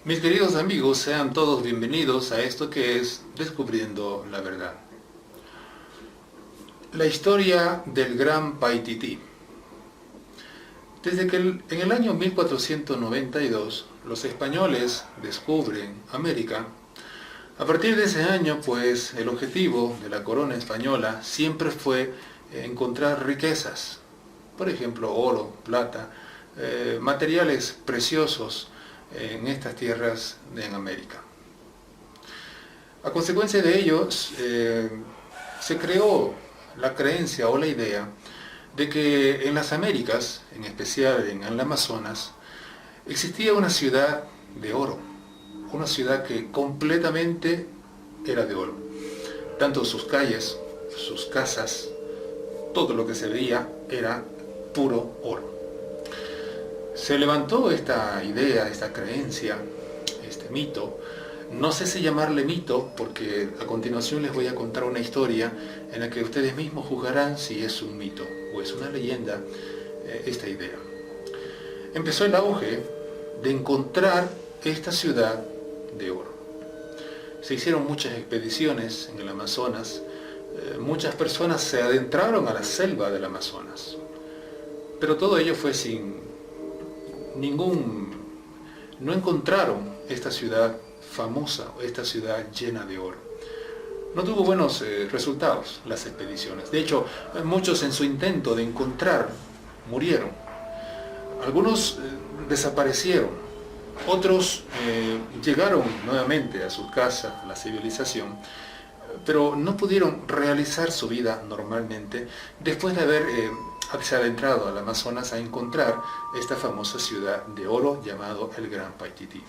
Mis queridos amigos, sean todos bienvenidos a esto que es Descubriendo la Verdad. La historia del Gran Paititi. Desde que en el año 1492 los españoles descubren América, a partir de ese año, pues, el objetivo de la corona española siempre fue encontrar riquezas, por ejemplo, oro, plata, materiales preciosos en estas tierras en América. A consecuencia de ello, se creó la creencia o la idea de que en las Américas, en especial en el Amazonas, existía una ciudad de oro, una ciudad que completamente era de oro. Tanto sus calles, sus casas, todo lo que se veía era puro oro. Se levantó esta idea, esta creencia, este mito. No sé si llamarle mito, porque a continuación les voy a contar una historia en la que ustedes mismos juzgarán si es un mito o es una leyenda esta idea. Empezó el auge de encontrar esta ciudad de oro. Se hicieron muchas expediciones en el Amazonas, muchas personas se adentraron a la selva del Amazonas, pero todo ello fue no encontraron esta ciudad famosa, esta ciudad llena de oro. No tuvo buenos resultados las expediciones. De hecho, muchos en su intento de encontrar murieron. Algunos desaparecieron. Otros llegaron nuevamente a sus casas, a la civilización, pero no pudieron realizar su vida normalmente después de haber se ha adentrado al Amazonas a encontrar esta famosa ciudad de oro llamado el Gran Paititi.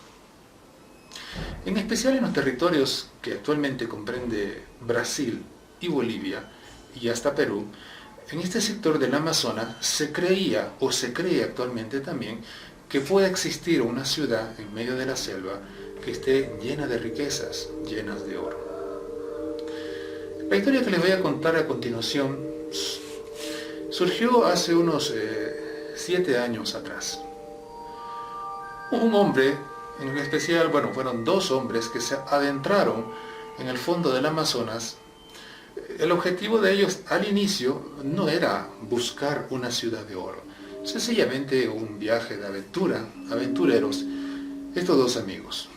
En especial en los territorios que actualmente comprende Brasil y Bolivia y hasta Perú, en este sector del Amazonas se creía o se cree actualmente también que puede existir una ciudad en medio de la selva que esté llena de riquezas, llenas de oro. La historia que les voy a contar a continuación surgió hace unos 7 años atrás. Un hombre, en especial, fueron 2 hombres que se adentraron en el fondo del Amazonas. El objetivo de ellos al inicio no era buscar una ciudad de oro, sencillamente un viaje de aventura, aventureros, estos 2 amigos.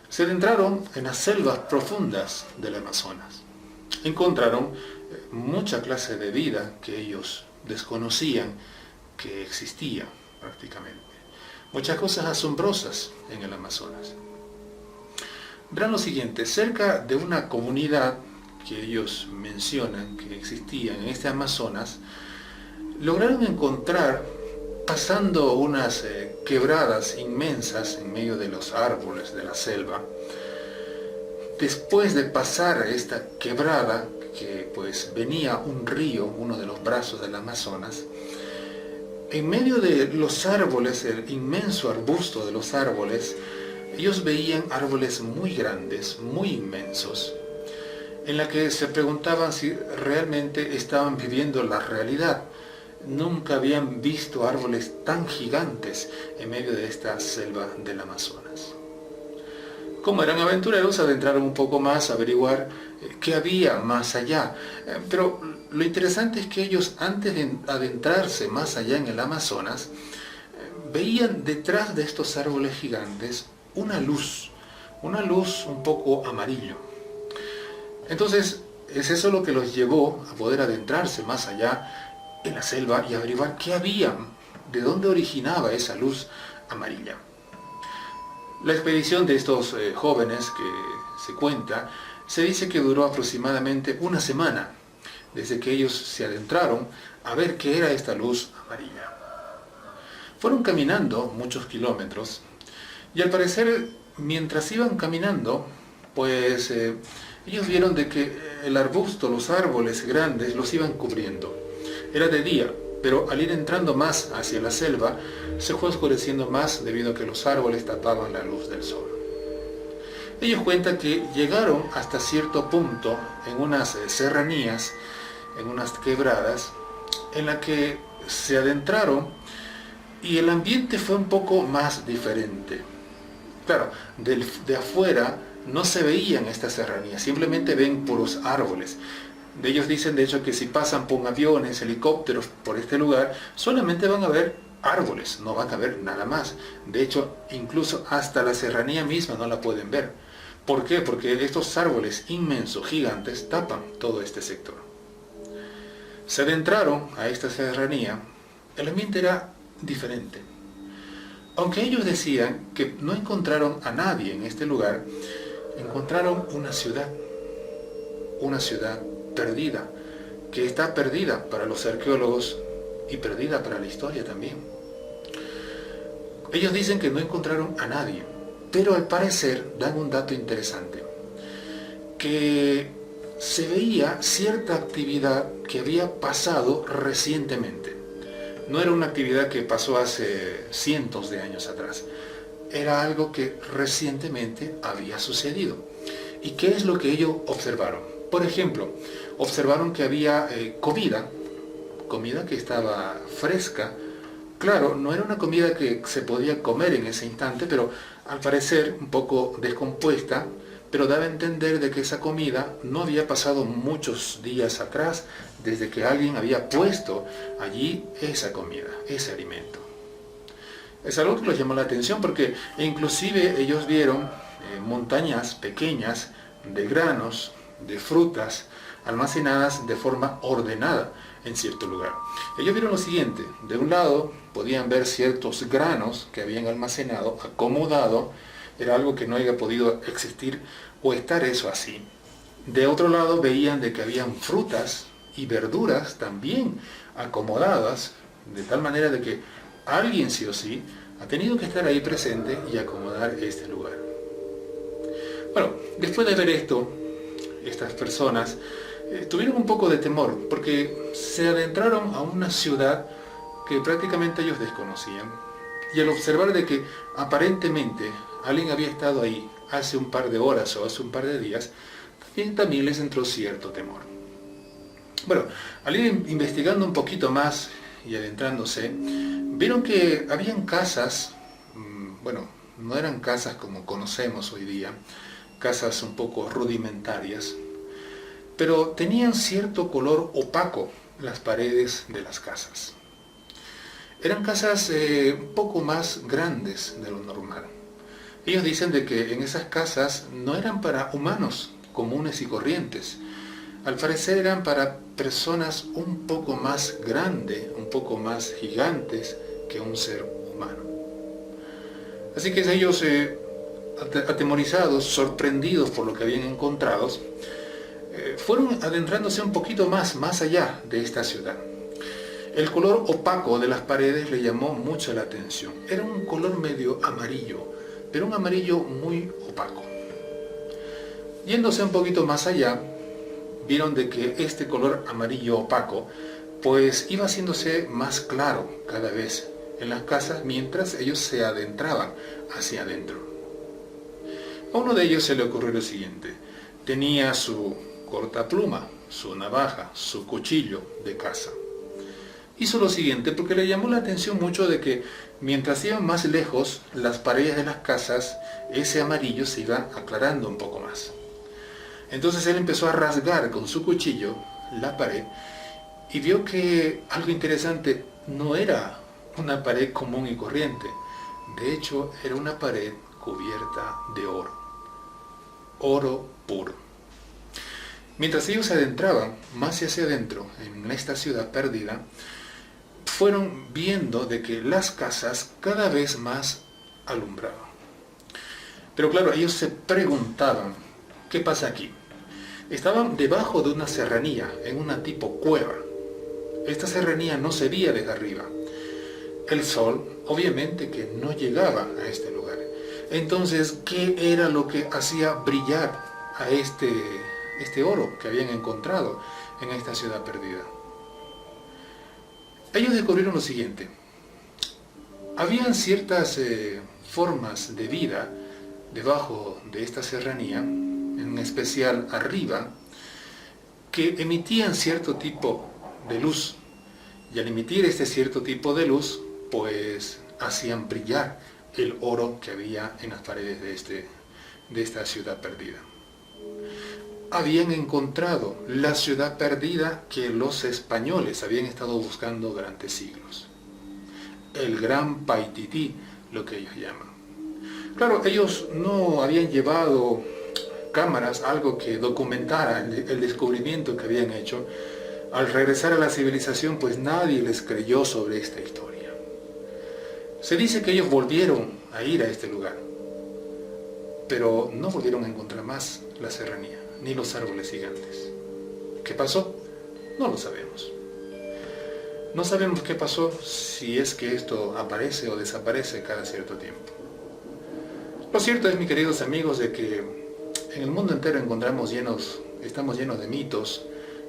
Se adentraron en las selvas profundas del Amazonas. Encontraron mucha clase de vida que ellos desconocían que existía prácticamente. Muchas cosas asombrosas en el Amazonas. Verán lo siguiente, cerca de una comunidad que ellos mencionan que existía en este Amazonas, lograron encontrar, pasando unas quebradas inmensas en medio de los árboles de la selva. Después de pasar esta quebrada, que pues venía un río, uno de los brazos del Amazonas, en medio de los árboles, el inmenso arbusto de los árboles, ellos veían árboles muy grandes, muy inmensos, en la que se preguntaban si realmente estaban viviendo la realidad. Nunca habían visto árboles tan gigantes en medio de esta selva del Amazonas. Como eran aventureros, se adentraron un poco más a averiguar qué había más allá. Pero lo interesante es que ellos, antes de adentrarse más allá en el Amazonas, veían detrás de estos árboles gigantes una luz un poco amarillo. Entonces, es eso lo que los llevó a poder adentrarse más allá en la selva y averiguar qué había, de dónde originaba esa luz amarilla. La expedición de estos jóvenes que se cuenta, se dice que duró aproximadamente una semana, desde que ellos se adentraron a ver qué era esta luz amarilla. Fueron caminando muchos kilómetros y al parecer, mientras iban caminando, pues ellos vieron de que el arbusto, los árboles grandes, los iban cubriendo. Era de día, pero al ir entrando más hacia la selva, se fue oscureciendo más debido a que los árboles tapaban la luz del sol. Ellos cuentan que llegaron hasta cierto punto en unas serranías, en unas quebradas, en la que se adentraron y el ambiente fue un poco más diferente. Claro, de afuera no se veían estas serranías, simplemente ven puros árboles. De ellos dicen, de hecho, que si pasan por aviones, helicópteros por este lugar, solamente van a ver árboles, no van a ver nada más. De hecho, incluso hasta la serranía misma no la pueden ver. ¿Por qué? Porque estos árboles inmensos, gigantes, tapan todo este sector. Se adentraron a esta serranía, el ambiente era diferente. Aunque ellos decían que no encontraron a nadie en este lugar, encontraron una ciudad perdida, que está perdida para los arqueólogos y perdida para la historia también. Ellos dicen que no encontraron a nadie, pero al parecer dan un dato interesante, que se veía cierta actividad que había pasado recientemente. No era una actividad que pasó hace cientos de años atrás, era algo que recientemente había sucedido. ¿Y qué es lo que ellos observaron? Por ejemplo, observaron que había comida que estaba fresca. Claro, no era una comida que se podía comer en ese instante, pero al parecer un poco descompuesta, pero daba a entender de que esa comida no había pasado muchos días atrás, desde que alguien había puesto allí esa comida, ese alimento. Es algo que les llamó la atención porque inclusive ellos vieron montañas pequeñas de granos, de frutas, almacenadas de forma ordenada en cierto lugar. Ellos vieron lo siguiente: de un lado podían ver ciertos granos que habían almacenado, acomodado, era algo que no había podido existir o estar eso así. De otro lado veían de que habían frutas y verduras también acomodadas, de tal manera de que alguien sí o sí ha tenido que estar ahí presente y acomodar este lugar. Bueno, después de ver esto, estas personas tuvieron un poco de temor, porque se adentraron a una ciudad que prácticamente ellos desconocían. Y al observar de que aparentemente alguien había estado ahí hace un par de horas o hace un par de días, también les entró cierto temor. Bueno, al ir investigando un poquito más y adentrándose, vieron que habían casas, bueno, no eran casas como conocemos hoy día, casas un poco rudimentarias, pero tenían cierto color opaco las paredes de las casas. Eran casas un poco más grandes de lo normal. Ellos dicen de que en esas casas no eran para humanos comunes y corrientes. Al parecer eran para personas un poco más grandes, un poco más gigantes que un ser humano. Así que ellos, atemorizados, sorprendidos por lo que habían encontrado, fueron adentrándose un poquito más allá de esta ciudad. El color opaco de las paredes le llamó mucho la atención. Era un color medio amarillo, pero un amarillo muy opaco. Yéndose un poquito más allá, vieron de que este color amarillo opaco pues iba haciéndose más claro cada vez en las casas mientras ellos se adentraban hacia adentro. A uno de ellos se le ocurrió lo siguiente: tenía su cortapluma, su navaja, su cuchillo de caza. Hizo lo siguiente porque le llamó la atención mucho de que mientras iban más lejos las paredes de las casas, ese amarillo se iba aclarando un poco más. Entonces él empezó a rasgar con su cuchillo la pared y vio que algo interesante: no era una pared común y corriente. De hecho, era una pared cubierta de oro. Oro puro. Mientras ellos se adentraban más hacia adentro en esta ciudad perdida, fueron viendo de que las casas cada vez más alumbraban. Pero claro, ellos se preguntaban: ¿qué pasa aquí? Estaban debajo de una serranía, en una tipo cueva. Esta serranía no se veía desde arriba. El sol, obviamente, que no llegaba a este lugar. Entonces, ¿qué era lo que hacía brillar a este oro que habían encontrado en esta ciudad perdida? Ellos descubrieron lo siguiente: habían ciertas formas de vida debajo de esta serranía, en especial arriba, que emitían cierto tipo de luz, y al emitir este cierto tipo de luz, pues hacían brillar el oro que había en las paredes de esta ciudad perdida. Habían encontrado la ciudad perdida que los españoles habían estado buscando durante siglos. El Gran Paitití, lo que ellos llaman. Claro, ellos no habían llevado cámaras, algo que documentara el descubrimiento que habían hecho. Al regresar a la civilización, pues nadie les creyó sobre esta historia. Se dice que ellos volvieron a ir a este lugar, pero no volvieron a encontrar más la serranía, ni los árboles gigantes. ¿Qué pasó? No lo sabemos. No sabemos qué pasó, si es que esto aparece o desaparece cada cierto tiempo. Lo cierto es, mis queridos amigos, de que en el mundo entero estamos llenos de mitos,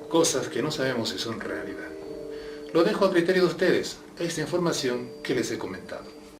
cosas que no sabemos si son realidad. Lo dejo a criterio de ustedes, esta información que les he comentado.